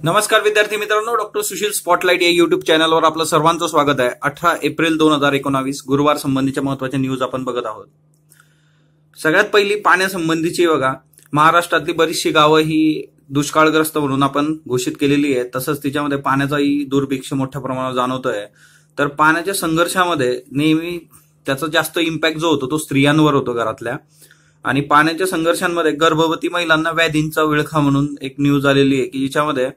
नमस्कार विद्यार्थी मित्रांनो, डॉक्टर सुशील स्पॉटलाइट या युट्यूब चॅनलवर आपलं सर्वांचं स्वागत आहे। 18 एप्रिल 2019 गुरुवार संबंधीच्या महत्त्वाच्या न्यूज आपण बघत आहोत। सगळ्यात पहिली पाण्यासंबंधीची बघा, महाराष्ट्रातली बरीचशी गावं ही दुष्काळग्रस्त म्हणून आपण घोषित केलेली आहे। तसंच तिच्यामध्ये पाण्याचाही दुर्भिक्ष मोठ्या प्रमाणावर जाणवतोय। तर पाण्याच्या संघर्षामध्ये नेहमी त्याचा जास्त इम्पॅक्ट जो होतो तो स्त्रियांवर होतो घरातल्या। आणि पाण्याच्या संघर्षांमध्ये गर्भवती महिलांना व्याधींचा विळखा म्हणून एक न्यूज आलेली आहे की जिच्यामध्ये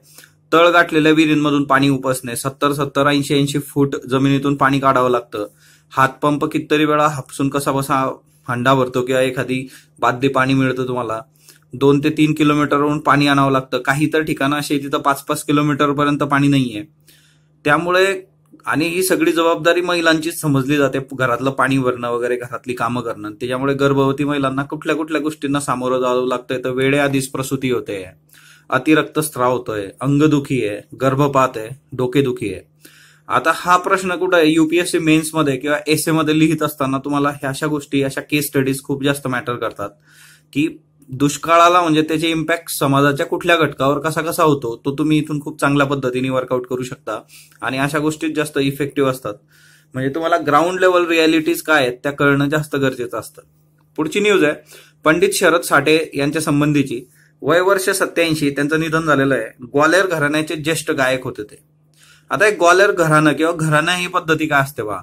तळ गाठलेल्या विहिरींमधून पाणी उपसणे, 70 80 फूट जमिनीतून पाणी काढावं लागतं। हातपंप कितीतरी वेळा हापसून कसा बसा हंडा भरतो किंवा एखादी बादली पाणी मिळतं तुम्हाला। 2 ते 3 किलोमीटरवरून पाणी आणावं लागतं। काही तर ठिकाणं अशी तिथं 5-5 किलोमीटर पर्यंत पाणी नाहीये। त्यामुळे आणि ही सगळी जबाबदारी महिलांचीच समजली जाते, घरातलं पाणी भरणं वगैरे, घरातली कामं करणं। त्याच्यामुळे गर्भवती महिलांना कुठल्या कुठल्या गोष्टींना सामोरं जावं लागतंय। तर वेळेआधीच प्रसूती होते, अतिरक्तस्राव होतोय, अंगदुखी आहे, गर्भपात आहे, डोकेदुखी आहे। आता हा प्रश्न कुठं आहे, युपीएससी मेन्स मध्ये किंवा एसए मध्ये लिहित असताना तुम्हाला ह्या अशा गोष्टी, अशा केस स्टडीज खूप जास्त मॅटर करतात की दुष्काळाला म्हणजे त्याचे इम्पॅक्ट समाजाच्या कुठल्या घटकावर कसा कसा होतो तो तुम्ही इथून खूप चांगल्या पद्धतीने वर्कआउट करू शकता। आणि अशा गोष्टी जास्त इफेक्टिव्ह असतात, म्हणजे तुम्हाला ग्राउंड लेवल रियालिटीज काय आहेत त्या कळणं जास्त गरजेचं असतं। पुढची न्यूज आहे पंडित शरद साठे यांच्या संबंधीची। वय वर्ष 87, त्यांचं निधन झालेलं आहे। ग्वाल्हेर घराण्याचे ज्येष्ठ गायक होते ते। आता एक ग्वाल्हेर घराणं किंवा घराणा ही पद्धती काय असते बा,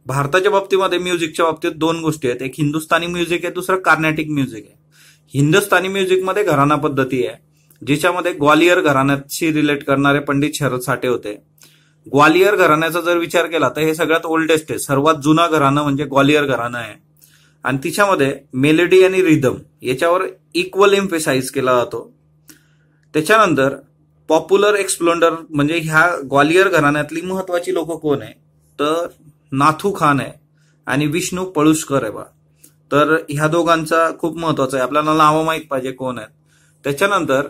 भारताच्या बाबतीमध्ये म्युझिकच्या बाबतीत दोन गोष्टी आहेत, एक हिंदुस्थानी म्युझिक आहे, दुसरं कार्नॅटिक म्युझिक आहे। हिंदुस्थानी म्युझिकमध्ये घराणा पद्धती आहे जिच्यामध्ये ग्वालियर घराण्याशी रिलेट करणारे पंडित शरद साठे होते। ग्वालियर घराण्याचा जर विचार केला तर हे सगळ्यात ओल्डेस्ट आहे, सर्वात जुना घराणं म्हणजे ग्वालियर घराणं आहे। आणि तिच्यामध्ये मेलोडी आणि रिदम याच्यावर इक्वल एम्फेसाइज केला जातो। त्याच्यानंतर पॉप्युलर एक्सप्लोंडर म्हणजे ह्या ग्वालियर घराण्यातली महत्वाची लोक कोण आहे तर नाथू खान आहे आणि विष्णू पळुसकर आहे बा। तर ह्या दोघांचा खूप महत्वाचं आहे, आपल्याला नावं माहित पाहिजे कोण आहेत। त्याच्यानंतर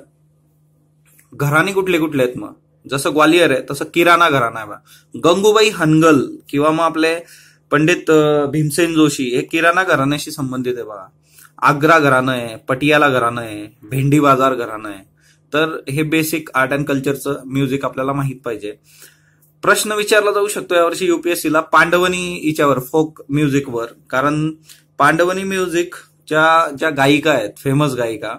घराणे कुठले कुठले आहेत मग, जसं ग्वालियर आहे तसं किराणा घराणा आहे बा। गंगूबाई हनगल किंवा मग आपले पंडित भीमसेन जोशी हे किराणा घराण्याशी संबंधित आहे बघा। आग्रा घराणं आहे, पटियाला घराणं आहे, भेंडी बाजार घराणं आहे। तर हे बेसिक आर्ट अँड कल्चरचं म्युझिक आपल्याला माहित पाहिजे। प्रश्न विचारला जाऊ शकतो यावर्षी युपीएससीला पांडवनी हिच्यावर, फोक म्युझिकवर, कारण पांडवनी म्युझिकच्या ज्या गायिका आहेत, फेमस गायिका,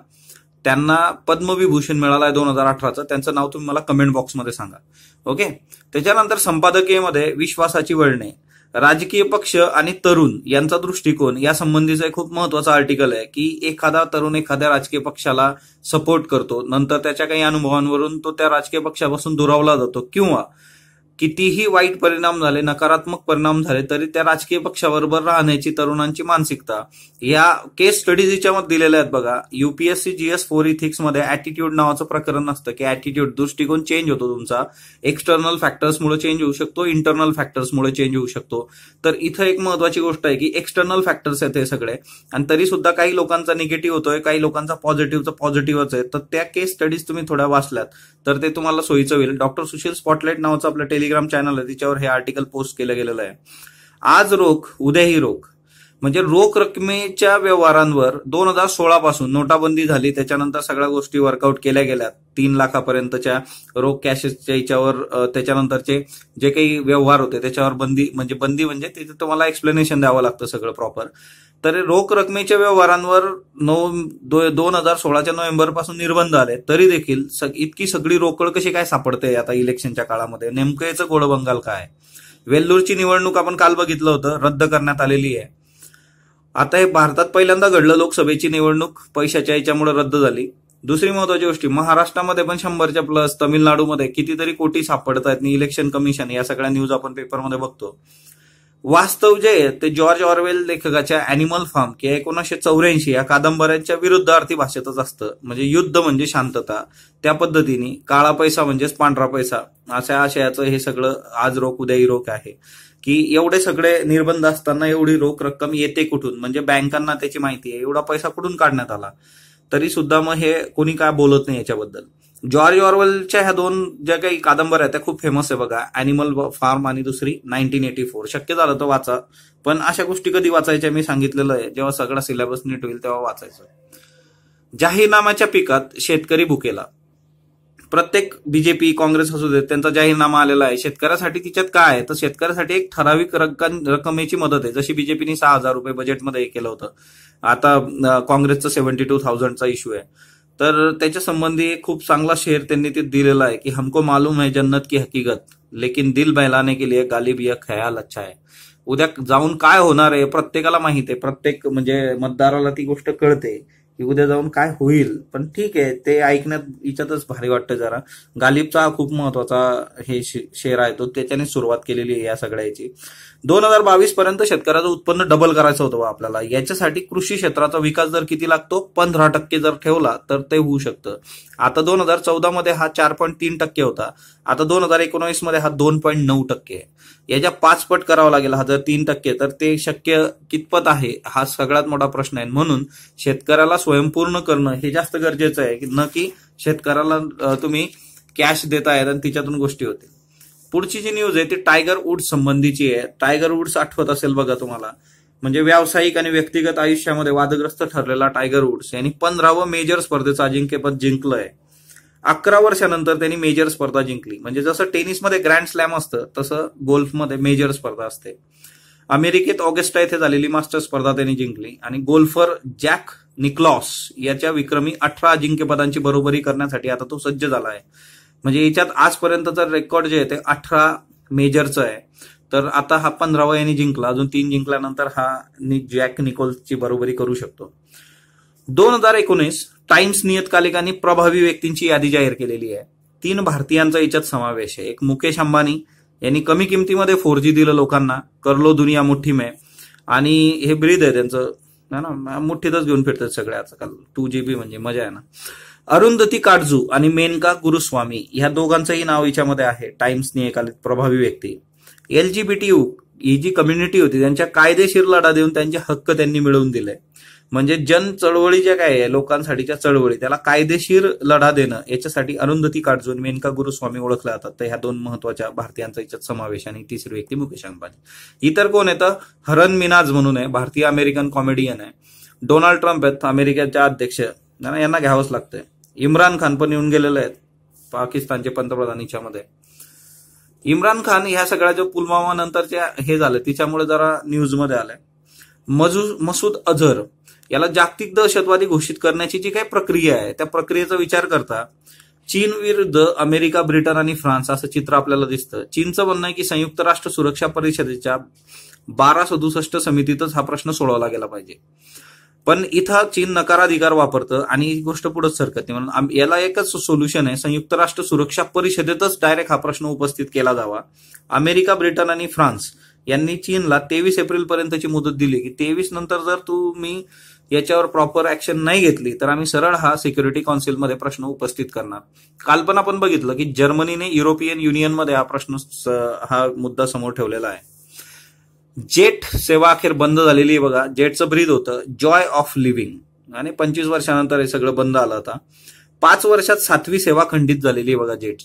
त्यांना पद्मविभूषण मिळाला आहे 2018चं। त्यांचं नाव तुम्ही मला कमेंट बॉक्समध्ये सांगा, ओके। त्याच्यानंतर संपादकीयमध्ये विश्वासाची वळणे, राजकीय पक्ष आणि तरुण यांचा दृष्टिकोन या संबंधीचं खूप महत्वाचं आर्टिकल आहे की एखादा तरुण एखाद्या राजकीय पक्षाला सपोर्ट करतो, नंतर त्याच्या काही अनुभवांवरून तो त्या राजकीय पक्षापासून दुरावला जातो, किंवा कितीही वाईट परिणाम झाले, नकारात्मक परिणाम झाले तरी त्या राजकीय पक्षाबरोबर राहण्याची तरुणांची मानसिकता, या केस स्टडीज याच्यामध्ये दिलेल्या आहेत बघा। युपीएससी GS4 इथिक्स मध्ये ऍटिट्यूड नावाचं प्रकरण असतं की ऍटिट्यूड, दृष्टिकोन चेंज होतो तुमचा, एक्सटर्नल फॅक्टर्समुळे चेंज होऊ शकतो, इंटरनल फॅक्टर्समुळे चेंज होऊ शकतो। तर इथं एक महत्वाची गोष्ट आहे की एक्सटर्नल फॅक्टर्स आहेत हे सगळे, आणि तरी सुद्धा काही लोकांचा निगेटिव्ह होतोय, काही लोकांचा पॉझिटिव्हच आहे। तर त्या केस स्टडीज तुम्ही थोड्या वाचल्यात तर ते तुम्हाला सोयीचं होईल। डॉक्टर सुशील स्पॉटलाइट नावाचं आपलं टेलिग्राम चॅनल आहे, तिच्यावर हे आर्टिकल पोस्ट केलं गेलेलं आहे। आज रोख उद्याही रोख, म्हणजे रोख रकमेच्या व्यवहारांवर 2016 पासून नोटाबंदी झाली, त्याच्यानंतर सगळ्या गोष्टी वर्कआउट केल्या गेल्या। 3 लाखापर्यंतच्या रोख कॅशेसच्या याच्यावर, त्याच्यानंतरचे जे काही व्यवहार होते त्याच्यावर बंदी म्हणजे तिथे तुम्हाला एक्सप्लेनेशन द्यावं लागतं सगळं प्रॉपर। तर रोख रकमेच्या व्यवहारांवर 2016च्या नोव्हेंबर पासून निर्बंध आले, तरी देखील इतकी सगळी रोकड कशी काय सापडते आता इलेक्शनच्या काळामध्ये, नेमकं याचं घोडबंगाल काय? वेल्लोरची निवडणूक आपण काल बघितलं होतं, रद्द करण्यात आलेली आहे। आता हे भारतात पहिल्यांदा घडलं, लोकसभेची निवडणूक पैशाच्या याच्यामुळे रद्द झाली। दुसरी महत्वाची गोष्टी, महाराष्ट्रामध्ये पण 100च्या प्लस, तामिळनाडूमध्ये कितीतरी कोटी सापडत आहेत, इलेक्शन कमिशन, या सगळ्या न्यूज आपण पेपरमध्ये बघतो। वास्तव जे आहे ते जॉर्ज ऑरवेल लेखकाच्या अॅनिमल फार्म किंवा 1984 या कादंबऱ्यांच्या विरुद्धार्थी भाषेतच असतं, म्हणजे युद्ध म्हणजे शांतता, त्या पद्धतीने काळा पैसा म्हणजेच पांढरा पैसा, अशा आशयाचं हे सगळं आज रोख उद्याही रोख आहे की एवढे सगळे निर्बंध असताना एवढी रोख रक्कम येते कुठून, म्हणजे बँकांना त्याची माहिती आहे, एवढा पैसा कुठून काढण्यात आला, तरी सुद्धा मग हे कोणी काय बोलत नाही याच्याबद्दल। जॉर्ज ऑरवेलच्या ह्या 2 ज्या काही कादंबऱ्या आहेत त्या खूप फेमस आहे बघा, अॅनिमल फार्म आणि दुसरी 1984। शक्य झालं तर वाचा, पण अशा गोष्टी कधी वाचायच्या मी सांगितलेलं आहे, जेव्हा सगळा सिलेबस नीट होईल तेव्हा वाचायचं। जाहीरनाम्याच्या पिकात शेतकरी भुकेला, प्रत्येक बीजेपी काँग्रेस असू देत त्यांचा जाहीरनामा आलेला आहे. शेतकऱ्यासाठी तिच्यात काय आहे तर शेतकऱ्यासाठी एक ठराविक रकमेची मदत आहे. जशी बीजेपीने 6,000 रुपये बजेटमध्ये केलं होतं. आता काँग्रेसचा 72,000चा इश्यू आहे. तर त्याच्या संबंधी खूप चांगला शेअर त्यांनी ते दिलेला आहे की हमको मालूम है जन्नत की हकीकत, लेकिन दिल बहलाने के लिए गालिब यह ख्याल अच्छा है. उद्या जाऊन काय होणार आहे प्रत्येकाला माहिती आहे. प्रत्येक म्हणजे मतदाराला ती गोष्ट कळते की उद्या जाऊन काय होईल. पण ठीक आहे, ते ऐकण्यात याच्यातच भारी वाटतं जरा. गालिबचा हा खूप महत्वाचा हे शेअर आहे, तो त्याच्याने सुरुवात केलेली आहे या सगळ्याची. 2022 पर्यंत शेतकऱ्याचं उत्पन्न डबल करायचं होतं आपल्याला. याच्यासाठी कृषी क्षेत्राचा विकास दर किती लागतो? 15% जर ठेवला तर ते होऊ शकतं. आता 2014 मध्ये हा 4.3% होता. आता 2019 मध्ये हा 2.9% आहे. याच्या 5 पट करावा लागेल हा जर 3%, तर ते शक्य कितपत आहे हा सगळ्यात मोठा प्रश्न आहे. म्हणून शेतकऱ्याला स्वयंपूर्ण करणं हे जास्त गरजेचं आहे, न की शेतकऱ्याला तुम्ही कॅश देतायत आणि तिच्यातून गोष्टी होतील. पुढची जी न्यूज आहे ती टायगर वुड्स संबंधीची आहे. टायगर वुड्स आठवत असेल बघा तुम्हाला, म्हणजे व्यावसायिक आणि व्यक्तिगत आयुष्यामध्ये वादग्रस्त ठरलेला टायगर वुड्स यांनी 15वं मेजर स्पर्धेचं अजिंक्यपद जिंकलंय. 11 वर्षानंतर त्यांनी मेजर स्पर्धा जिंकली. म्हणजे जसं टेनिसमध्ये ग्रँड स्लॅम असतं तसं गोल्फमध्ये मेजर स्पर्धा असते. अमेरिकेत ऑगस्टा येथे झालेली मास्टर स्पर्धा त्यांनी जिंकली आणि गोल्फर जॅक निक्लॉस याच्या विक्रमी 18 अजिंक्यपदांची बरोबरी करण्यासाठी आता तो सज्ज झाला आहे. म्हणजे याच्यात आजपर्यंतचं रेकॉर्ड जे आहे ते 18 मेजरचं आहे. तर आता हा 15वा यांनी जिंकला. अजून 3 जिंकल्यानंतर हा जॅक निकोल्सची बरोबरी करू शकतो. 2019 टाइम्स नियतकालिकांनी प्रभावी व्यक्तींची यादी जाहीर केलेली आहे. 3 भारतीयांचा याच्यात समावेश आहे. एक मुकेश अंबानी यांनी कमी किमतीमध्ये 4G दिलं लोकांना, करलो दुनिया मुठ्ठी में, आणि हे ब्रीद आहे त्यांचं ना, मुठ्ठीतच घेऊन फिरतात सगळे आजकाल. 2GB म्हणजे मजा आहे ना. अरुंधती काटजू आणि मेनका गुरुस्वामी ह्या दोघांचंही नाव याच्यामध्ये आहे. टाइम्स नियतकालिक प्रभावी व्यक्ती. LGBTQ ही जी कम्युनिटी होती त्यांच्या कायदेशीर लढा देऊन त्यांचे हक्क त्यांनी मिळवून दिले. म्हणजे जन चळवळी ज्या काय आहे लोकांसाठीच्या चळवळी त्याला कायदेशीर लढा देणं, याच्यासाठी अरुंधती काटजू आणि मेनका गुरुस्वामी ओळखल्या जातात. तर ह्या 2 महत्वाच्या भारतीयांचा याच्यात समावेश. आणि तिसरी व्यक्ती मुकेश अंबानी. इतर कोण येतं? हरन मिनाज म्हणून आहे, भारतीय अमेरिकन कॉमेडियन आहे. डोनाल्ड ट्रम्प आहेत अमेरिकेचे अध्यक्ष, यांना घ्यावंच लागतंय. इम्रान खान पण येऊन गेलेले आहेत, पाकिस्तानचे पंतप्रधान याच्यामध्ये. इम्रान खान ह्या सगळ्या जो पुलवामा नंतरच्या हे झालं तिच्यामुळे जरा न्यूजमध्ये आलंय. मसूद अझहर याला जागतिक दहशतवादी घोषित करण्याची जी काही प्रक्रिया आहे त्या प्रक्रियेचा विचार करता चीन विरुद्ध अमेरिका, ब्रिटन आणि फ्रान्स असं चित्र आपल्याला दिसतं. चीनचं म्हणणं आहे की संयुक्त राष्ट्र सुरक्षा परिषदेच्या 1267 समितीतच हा प्रश्न सोडवला गेला पाहिजे. पण इथं चीन नकाराधिकार वापरतं आणि ही गोष्ट पुढेच सरकत नाही. म्हणून याला एकच सोल्युशन आहे, संयुक्त राष्ट्र सुरक्षा परिषदेतच डायरेक्ट हा प्रश्न उपस्थित केला जावा. अमेरिका, ब्रिटन आणि फ्रान्स यांनी चीनला 23 एप्रिल पर्यंतची मुदत दिली की 23 नंतर जर तुम्ही याच्यावर प्रॉपर ऍक्शन नाही घेतली तर आम्ही सरळ हा सिक्युरिटी काउन्सिलमध्ये प्रश्न उपस्थित करणार. काल पण आपण बघितलं की जर्मनीने युरोपियन युनियनमध्ये हा मुद्दा समोर ठेवलेला आहे. जेट सेवा अखेर बंद झालेली आहे बघा. जेटचं ब्रीद होतं जॉय ऑफ लिव्हिंग आणि 25 वर्षानंतर हे सगळं बंद आलं होतं. 5 वर्षात 7वी सेवा खंडित झालेली आहे बघा जेट.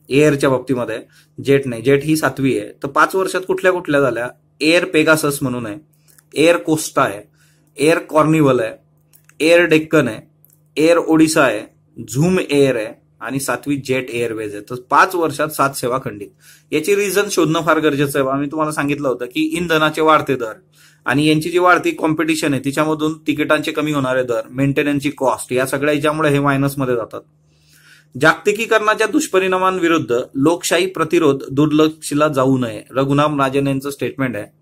एअरच्या बाबतीमध्ये जेट नाही, जेट ही 7वी आहे. तर 5 वर्षात कुठल्या कुठल्या झाल्या? एअर पेगासस म्हणून आहे, एअर कोस्टा आहे, एअर कॉर्निवल आहे, एअर डेक्कन आहे, एअर ओडिसा आहे, झूम एअर आहे आणि 7वी जेट एअरवेज आहे. तर 5 वर्षात 7 सेवा खंडित. याची रिझन शोधणं फार गरजेचं आहे. आम्ही तुम्हाला सांगितलं होतं की इंधनाचे वाढते दर आणि यांची जी वाढती कॉम्पिटिशन आहे तिच्यामधून तिकिटांचे कमी होणारे दर, मेंटेनन्सची कॉस्ट, या सगळ्या याच्यामुळे हे मायनसमध्ये जातात. जागतिकीकरणाच्या दुष्परिणामांविरुद्ध लोकशाही प्रतिरोध दुर्लक्षला जाऊ नये, रघुनाम राजन यांचं स्टेटमेंट आहे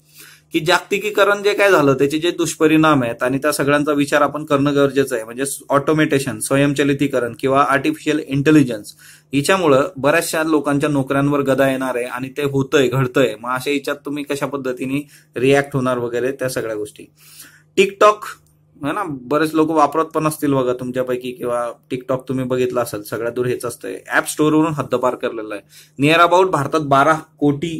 की जागतिकीकरण जे काय झालं त्याचे जे दुष्परिणाम आहेत आणि त्या सगळ्यांचा विचार आपण करणं गरजेचं आहे. म्हणजे ऑटोमेटेशन, स्वयंचलितीकरण किंवा आर्टिफिशियल इंटेलिजन्स हिच्यामुळं बऱ्याचशा लोकांच्या नोकऱ्यांवर गदा येणार आहे आणि ते होतंय, घडतंय. मग अशा याच्यात तुम्ही कशा पद्धतीने रिॲक्ट होणार वगैरे त्या सगळ्या गोष्टी. टिकटॉक है ना, बरेच लोक वापरत पण असतील बघा तुमच्यापैकी, किंवा टिकटॉक तुम्ही बघितलं असेल. सगळ्यात दूर हेच असतंय, ऍप स्टोअरवरून हद्दपार करलेलं आहे. नियर अबाउट भारतात 12 कोटी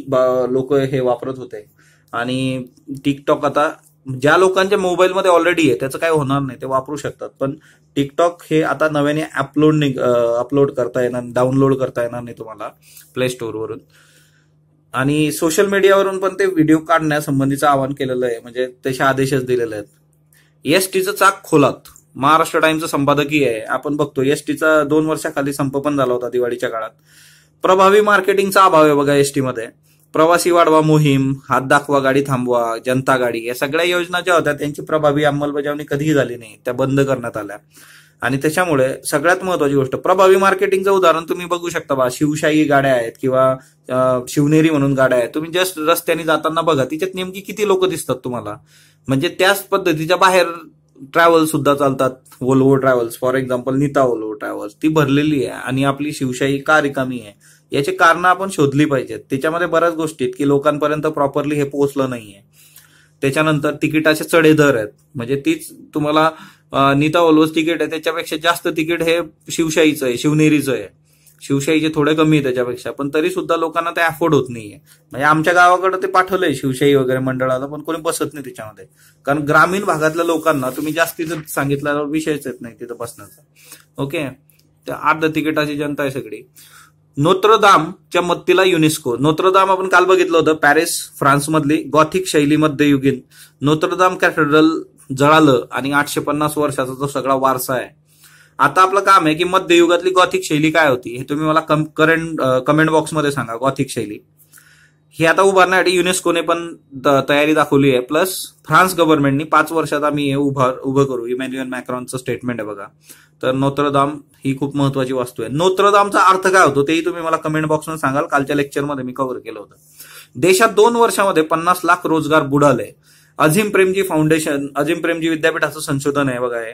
लोक हे वापरत होते. आणि टिकटॉक आता ज्या लोकांच्या मोबाईलमध्ये ऑलरेडी आहे त्याचं काय होणार नाही, ते वापरू शकतात. पण टिकटॉक हे आता नव्याने अपलोड करता येणार, डाउनलोड करता येणार नाही तुम्हाला प्ले स्टोअरवरून. आणि सोशल मीडियावरून पण ते व्हिडिओ काढण्यासंबंधीचं आवाहन केलेलं आहे, म्हणजे तसे आदेशच दिलेले आहेत. एसटीचं चाक खोलात महाराष्ट्र टाइम्सचा संपादकीय आहे. आपण बघतो एसटीचा 2 वर्षाखाली संप पण झाला होता दिवाळीच्या काळात. प्रभावी मार्केटिंगचा अभाव आहे बघा एसटी मध्ये. प्रवासी वाढवा मोहीम, हात दाखवा गाडी थांबवा, जनता गाडी, या सगळ्या योजना ज्या होत्या त्यांची प्रभावी अंमलबजावणी कधीही झाली नाही, त्या बंद करण्यात आल्या. आणि त्याच्यामुळे सगळ्यात महत्वाची गोष्ट प्रभावी मार्केटिंगचं उदाहरण तुम्ही बघू शकता बा. शिवशाही गाड्या आहेत किंवा शिवनेरी म्हणून गाड्या आहेत, तुम्ही जस्ट रस्त्याने जाताना बघा तिच्यात नेमकी किती लोक दिसतात तुम्हाला. म्हणजे त्याच पद्धतीच्या बाहेर ट्रॅव्हल्स सुद्धा चालतात. Volvo travels for example, Neeta Volvo travels ती भरलेली आहे. आणि आपली शिवशाही का रिकामी आहे याची कारणं आपण शोधली पाहिजेत. त्याच्यामध्ये बऱ्याच गोष्टी आहेत की लोकांपर्यंत प्रॉपरली हे पोहोचलं नाहीये. त्याच्यानंतर तिकिटाचे चढे दर आहेत. म्हणजे तीच तुम्हाला नीता वोल्वोच तिकीट आहे त्याच्यापेक्षा जास्त तिकीट हे शिवशाहीचं आहे, शिवनेरीचं आहे. शिवशाहीचे थोडे कमी आहे त्याच्यापेक्षा, पण तरी सुद्धा लोकांना ते अफोर्ड होत नाहीये. म्हणजे आमच्या गावाकडे ते पाठवलंय शिवशाही वगैरे मंडळाला, पण कोणी बसत नाही त्याच्यामध्ये. कारण ग्रामीण भागातल्या लोकांना तुम्ही जास्तीचं सांगितल्यावर विषयच येत नाही तिथं बसण्याचा. ओके, तर अर्ध तिकिटाची जनता आहे सगळी. नोत्रदामच्या मत्तीला युनेस्को. नोत्रदाम आपण काल बघितलं होतं, पॅरिस फ्रान्समधली गॉथिक शैली मध्ययुगीन नोत्रदाम कॅथेड्रल जळालं आणि 850 वर्षाचा जो सगळा वारसा आहे. आता आपलं काम आहे की मध्ययुगातली गॉथिक शैली काय होती हे तुम्ही मला कमेंट बॉक्समध्ये सांगा. गॉथिक शैली ही आता उभारण्यासाठी युनेस्कोने पण तयारी दाखवली आहे. प्लस फ्रान्स गव्हर्नमेंटनी 5 वर्षात आम्ही हे उभं करू, इमॅन्युएल मॅक्रॉनचं स्टेटमेंट आहे बघा. तर नोत्रदाम ही खूप महत्वाची वास्तू आहे. नोत्रदामचा अर्थ काय होतो तेही तुम्ही मला कमेंट बॉक्समध्ये सांगाल. कालच्या लेक्चरमध्ये मी कव्हर केलं होतं. देशात 2 वर्षामध्ये 50 लाख रोजगार बुडाले. अझीम प्रेमजी फाउंडेशन, अझीम प्रेमजी विद्यापीठाचं संशोधन आहे बघा हे.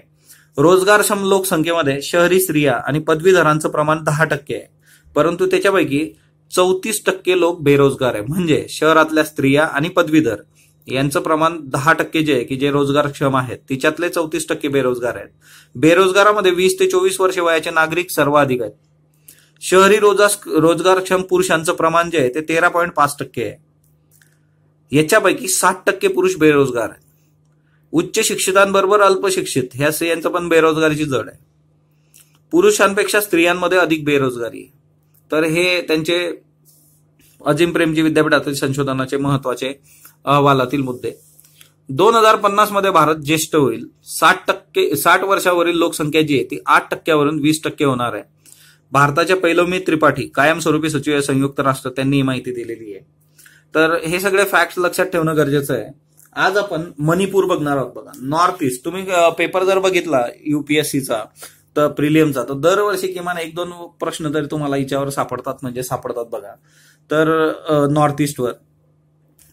रोजगारक्षम लोकसंख्येमध्ये शहरी स्त्रिया आणि पदवीधरांचं प्रमाण 10% आहे, परंतु त्याच्यापैकी 34% लोक बेरोजगार आहे. म्हणजे शहरातल्या स्त्रिया आणि पदवीधर यांचं प्रमाण 10% जे आहे की जे रोजगारक्षम आहेत तिच्यातले 34% बेरोजगार आहेत. बेरोजगारामध्ये 20 ते 24 वर्षे वयाचे नागरिक सर्वाधिक आहेत. शहरी रोजगारक्षम पुरुषांचं प्रमाण जे आहे ते 13.5% आहे. याच्यापैकी 60% पुरुष बेरोजगार आहेत. उच्च शिक्षितांबरोबर अल्पशिक्षित यांचं पण बेरोजगारीची जड आहे. पुरुषांपेक्षा स्त्रियांमध्ये अधिक बेरोजगारी आहे. तर हे त्यांचे अझीम प्रेमजी विद्यापीठातील संशोधनाचे महत्वाचे अहवालातील मुद्दे. 2050 मध्ये भारत ज्येष्ठ होईल. 60 वर्षावरील लोकसंख्या जी आहे ती 8% वरून 20% होणार आहे. भारताच्या पैलोमी त्रिपाठी कायमस्वरूपी सचिव आहे संयुक्त राष्ट्र, त्यांनी ही माहिती दिलेली आहे. तर हे सगळे फॅक्ट्स लक्षात ठेवणं गरजेचं आहे. आज आपण मणिपूर बघणार आहोत बघा. नॉर्थ ईस्ट तुम्ही पेपर जर बघितला युपीएससीचा तर प्रिलियमचा, तर दरवर्षी किमान 1-2 प्रश्न तरी तुम्हाला याच्यावर सापडतात बघा. तर नॉर्थ ईस्टवर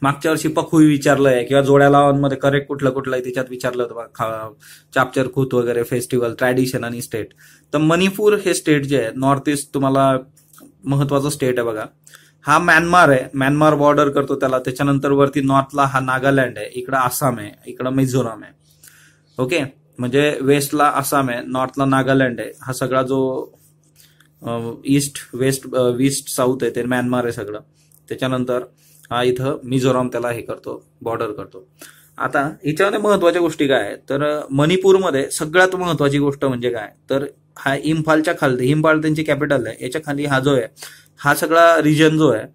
मागच्या वर्षी पखुई विचारलंय किंवा जोड्या लावांमध्ये करेक्ट कुठलं आहे त्याच्यात विचारलं होतं बघा. चापचर खूत वगैरे, फेस्टिवल, ट्रॅडिशन आणि स्टेट. तर मणिपूर हे स्टेट जे आहे नॉर्थ ईस्ट तुम्हाला महत्वाचं स्टेट आहे बघा. हा म्यानमार आहे, म्यानमार बॉर्डर करतो त्याला. त्याच्यानंतर वरती नॉर्थला हा नागालँड आहे, इकडं आसाम आहे, इकडं मिझोराम आहे. ओके, म्हणजे वेस्टला आसाम आहे, नॉर्थला नागालँड आहे. हा सगळा जो ईस्ट साऊथ आहे ते म्यानमार आहे सगळं. त्याच्यानंतर हा इथं मिझोराम त्याला हे करतो, बॉर्डर करतो. आता याच्यामध्ये महत्वाच्या गोष्टी काय आहेत तर मणिपूरमध्ये सगळ्यात महत्वाची गोष्ट म्हणजे काय तर हा इम्फालच्या खाली, इम्फाल त्यांची कॅपिटल आहे, याच्या खाली हा जो आहे हा सगळा रिजन जो आहे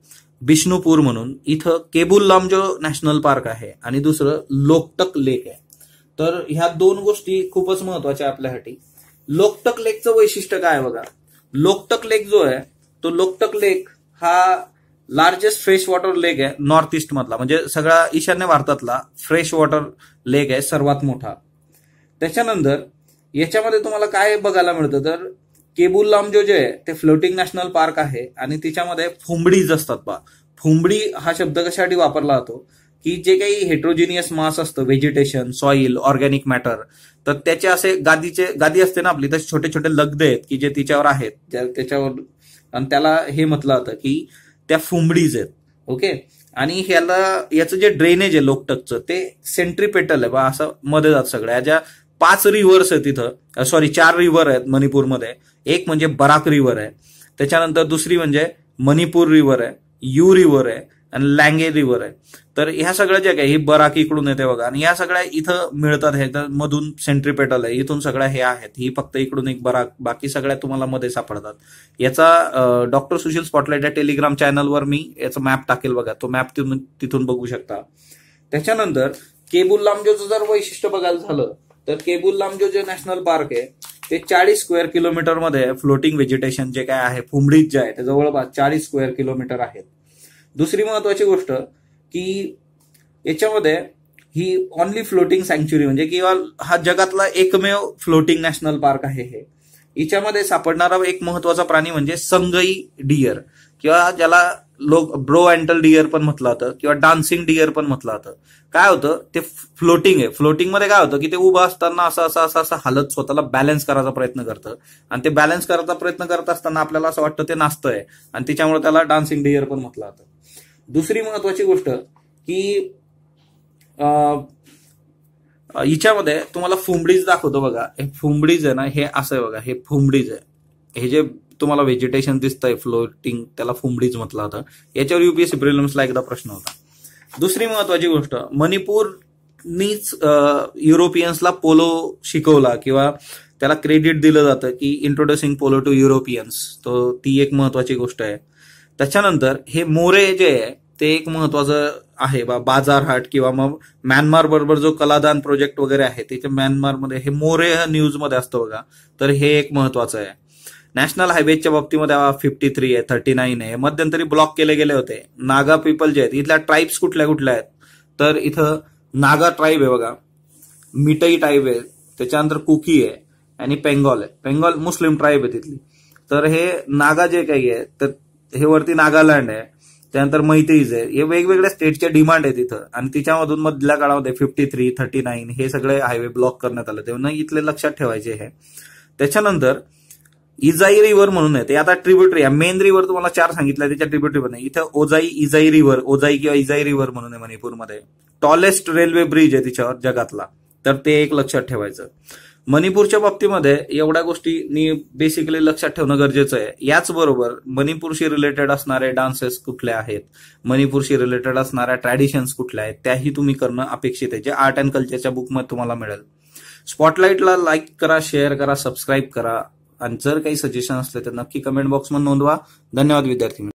बिष्णुपूर म्हणून, इथं केबुल लामजो नॅशनल पार्क आहे आणि दुसरं लोकटक लेक आहे. तर ह्या 2 गोष्टी खूपच महत्वाच्या आपल्यासाठी. लोकटक लेकचं वैशिष्ट्य काय बघा. लोकटक लेक जो आहे तो लोकटक लेक हा लार्जेस्ट फ्रेश वॉटर लेक आहे नॉर्थ ईस्ट मधला, म्हणजे सगळा ईशान्य भारतातला फ्रेश वॉटर लेक आहे सर्वात मोठा. त्याच्यानंतर याच्यामध्ये तुम्हाला काय बघायला मिळतं तर केबुल लामजो जे आहे ते फ्लोटिंग नॅशनल पार्क आहे आणि तिच्यामध्ये फुंबडीज असतात बा. फुंबडी हा शब्द कशासाठी वापरला जातो की जे काही हेट्रोजिनियस मास असतं, व्हेजिटेशन, सॉइल, ऑर्गॅनिक मॅटर, तर त्याचे असे गादी असते ना आपली, तसे छोटे छोटे लगदे आहेत की जे तिच्यावर आहेत त्याच्यावर, आणि त्याला हे म्हटलं जातं की त्या फुंबडीज आहेत. ओके, आणि याचं जे ड्रेनेज आहे लोकटकचं ते सेंट्रीपेटल आहे बा, असं मध्ये जात सगळ्या. ज्या 5 रिव्हर्स आहेत तिथं, 4 रिव्हर आहेत मणिपूरमध्ये. एक म्हणजे बराक रिव्हर आहे, त्याच्यानंतर दुसरी म्हणजे मणिपूर रिव्हर आहे, यू रिव्हर आहे आणि लँगे रिव्हर आहे. तर ह्या सगळ्या ज्या काही ही बराक इकडून येते बघा, आणि ह्या सगळ्या इथं मिळतात. हे मधून सेंट्रीपेटल आहे, इथून सगळ्या हे आहेत. ही फक्त इकडून एक बराक, बाकी सगळ्या तुम्हाला मध्ये सापडतात. याचा डॉक्टर सुशील स्पॉटलाइट या टेलिग्राम चॅनलवर मी याचा मॅप टाकेल बघा, तो मॅप तिथून बघू शकता. त्याच्यानंतर केबुल लामजोचं जर वैशिष्ट्य बघायला झालं तर केबुल लामजो जे नॅशनल पार्क आहे ते 40 स्क्वेअर किलोमीटर मध्ये फ्लोटिंग व्हेजिटेशन जे काय आहे फुमडीत जे आहे ते जवळपास 40 स्क्वेअर किलोमीटर आहेत. दुसरी महत्वाची गोष्ट की याच्यामध्ये ही ऑनली फ्लोटिंग सँक्च्युरी म्हणजे किंवा हा जगातला एकमेव फ्लोटिंग नॅशनल पार्क आहे हे. हिच्यामध्ये सापडणारा एक महत्वाचा प्राणी म्हणजे संगई डियर किंवा ज्याला लोक ब्रो अँटल डियर पण म्हटलं जातं किंवा डान्सिंग डियर पण म्हटलं जातं. काय होतं ते फ्लोटिंग आहे. फ्लोटिंग मध्ये काय होतं की ते उभं असताना असं हालत स्वतःला बॅलन्स करायचा प्रयत्न करतं आणि ते बॅलन्स करायचा प्रयत्न करत असताना आपल्याला असं वाटतं ते नाचतंय आणि त्याच्यामुळे त्याला डान्सिंग डियर पण म्हटलं जातं. दुसरी महत्वाची गोष्ट की हिच्यामध्ये तुम्हाला फुमडीज दाखवतो बघा. हे फुमडीज आहे ना हे असं आहे बघा. हे फुमडीज आहे. हे जे तुम्हाला व्हेजिटेशन दिसतंय फ्लोटिंग त्याला फुमडीज म्हटलं होतं. याच्यावर युपीएससी प्रिलिम्सला एकदा प्रश्न होता. दुसरी महत्वाची गोष्ट मणिपूरनीच युरोपियन्सला पोलो शिकवला किंवा त्याला क्रेडिट दिलं जातं की इंट्रोड्युसिंग पोलो टू युरोपियन्स. तो ती एक महत्वाची गोष्ट आहे. त्याच्यानंतर हे मोरे जे आहे ते एक महत्वाचं आहे बाजार हाट किंवा मग म्यानमार बरोबर जो कलादान प्रोजेक्ट वगैरे आहे त्याच्या म्यानमारमध्ये हे मोरे न्यूज मध्ये असतं बघा. तर हे एक महत्वाचं आहे. नॅशनल हायवेच्या बाबतीमध्ये 53 आहे 39 आहे. मध्यंतरी ब्लॉक केले गेले होते. नागा पीपल जे आहेत इथल्या ट्राईब्स कुठल्या कुठल्या आहेत तर इथं नागा ट्राईब आहे बघा, मिटई ट्राईब आहे, त्याच्यानंतर कुकी आहे आणि बेंगॉल आहे. बेंगॉल मुस्लिम ट्राईब आहे तिथली. तर हे नागा जे काही आहे तर हे वरती नागालँड आहे, त्यानंतर मैतेईज आहे. हे वेगवेगळ्या स्टेटच्या डिमांड आहे तिथं आणि तिच्यामधून मधल्या काळामध्ये 53, 39 हे सगळे हायवे ब्लॉक करण्यात आले. तेव्हा इथले लक्षात ठेवायचे हे. त्याच्यानंतर इजाई रिव्हर म्हणून आहे ते आता ट्रिब्युटरी आहे. मेन रिव्हर तुम्हाला 4 सांगितलं त्याच्या ट्रिब्युटरी पण आहे. इथं ओजाई इजाई रिव्हर, ओजाई किंवा इजाई रिव्हर म्हणून आहे मणिपूरमध्ये. टॉलेस्ट रेल्वे ब्रिज आहे तिच्यावर जगातला. तर ते एक लक्षात ठेवायचं. मणिपूरच्या बाबतीमध्ये एवढ्या गोष्टी बेसिकली लक्षात ठेवणं गरजेचं आहे. याचबरोबर मणिपूरशी रिलेटेड असणारे डान्सेस कुठले आहेत, मणिपूरशी रिलेटेड असणाऱ्या ट्रॅडिशन्स कुठल्या आहेत त्याही तुम्ही करणं अपेक्षित आहे, जे आर्ट अँड कल्चरच्या बुकमध्ये तुम्हाला मिळेल. स्पॉटलाइटला लाईक करा, शेअर करा, सबस्क्राईब करा आणि जर काही सजेशन असले तर नक्की कमेंट बॉक्समध्ये नोंदवा. धन्यवाद विद्यार्थी.